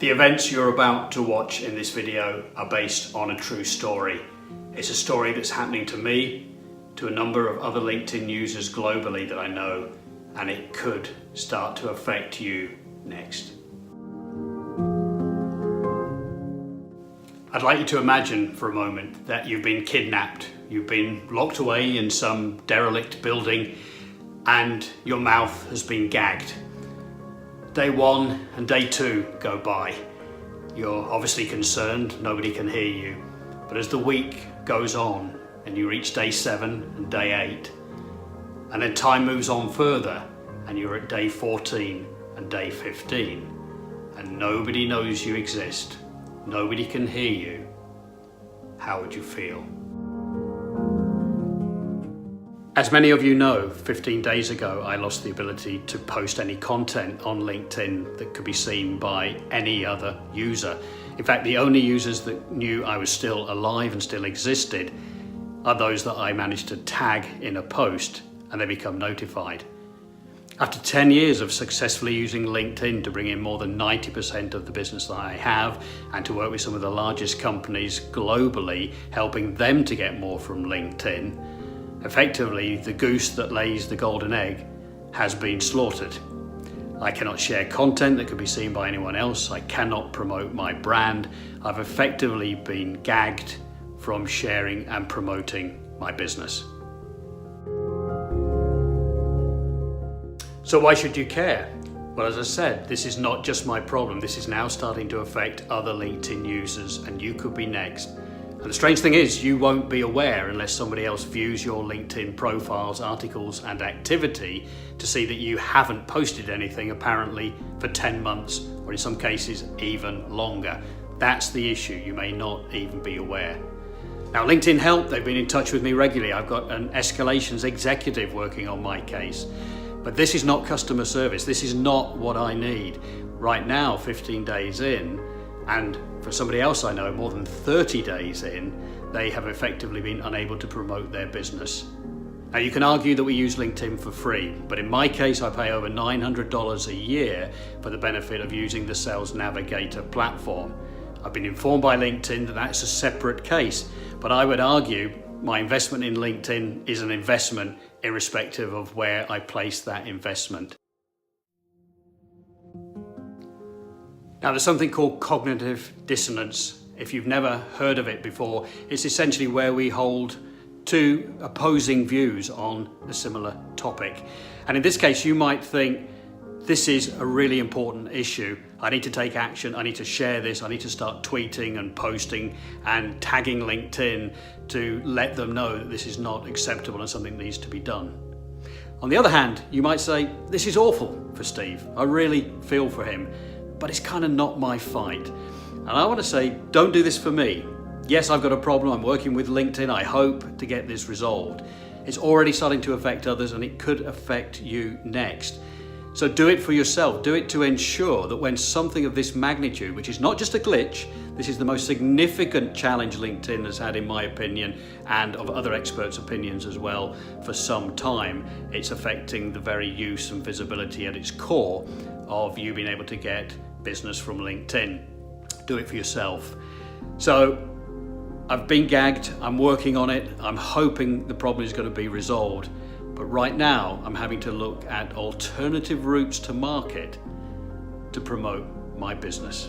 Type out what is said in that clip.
The events you're about to watch in this video are based on a true story. It's a story that's happening to me, to a number of other LinkedIn users globally that I know, and it could start to affect you next. I'd like you to imagine for a moment that you've been kidnapped. You've been locked away in some derelict building and your mouth has been gagged. Day 1 and day 2 go by. You're obviously concerned, nobody can hear you. But as the week goes on and you reach day 7 and day 8, and then time moves on further and you're at day 14 and day 15, and nobody knows you exist, nobody can hear you, how would you feel? As many of you know, 15 days ago I lost the ability to post any content on LinkedIn that could be seen by any other user. In fact, the only users that knew I was still alive and still existed are those that I managed to tag in a post and they become notified. After 10 years of successfully using LinkedIn to bring in more than 90% of the business that I have and to work with some of the largest companies globally, helping them to get more from LinkedIn, effectively, the goose that lays the golden egg has been slaughtered. I cannot share content that could be seen by anyone else. I cannot promote my brand. I've effectively been gagged from sharing and promoting my business. So why should you care? Well, as I said, this is not just my problem. This is now starting to affect other LinkedIn users, and you could be next. And the strange thing is, you won't be aware unless somebody else views your LinkedIn profiles, articles, and activity to see that you haven't posted anything apparently for 10 months, or in some cases even longer. That's the issue. You may not even be aware. Now, LinkedIn Help, they've been in touch with me regularly. I've got an escalations executive working on my case. But this is not customer service. This is not what I need. Right now, 15 days in, and for somebody else I know, more than 30 days in, they have effectively been unable to promote their business. Now, you can argue that we use LinkedIn for free, but in my case, I pay over $900 a year for the benefit of using the Sales Navigator platform. I've been informed by LinkedIn that that's a separate case, but I would argue my investment in LinkedIn is an investment irrespective of where I place that investment. Now, there's something called cognitive dissonance. If you've never heard of it before, it's essentially where we hold two opposing views on a similar topic. And in this case, you might think, this is a really important issue. I need to take action. I need to share this. I need to start tweeting and posting and tagging LinkedIn to let them know that this is not acceptable and something needs to be done. On the other hand, you might say, this is awful for Steve. I really feel for him, but it's kind of not my fight. And I want to say, don't do this for me. Yes, I've got a problem. I'm working with LinkedIn. I hope to get this resolved. It's already starting to affect others and it could affect you next. So do it for yourself. Do it to ensure that when something of this magnitude, which is not just a glitch, this is the most significant challenge LinkedIn has had, in my opinion, and of other experts' opinions as well, for some time. It's affecting the very use and visibility at its core of you being able to get business from LinkedIn. Do it for yourself. So I've been gagged. I'm working on it. I'm hoping the problem is going to be resolved. But right now, I'm having to look at alternative routes to market to promote my business.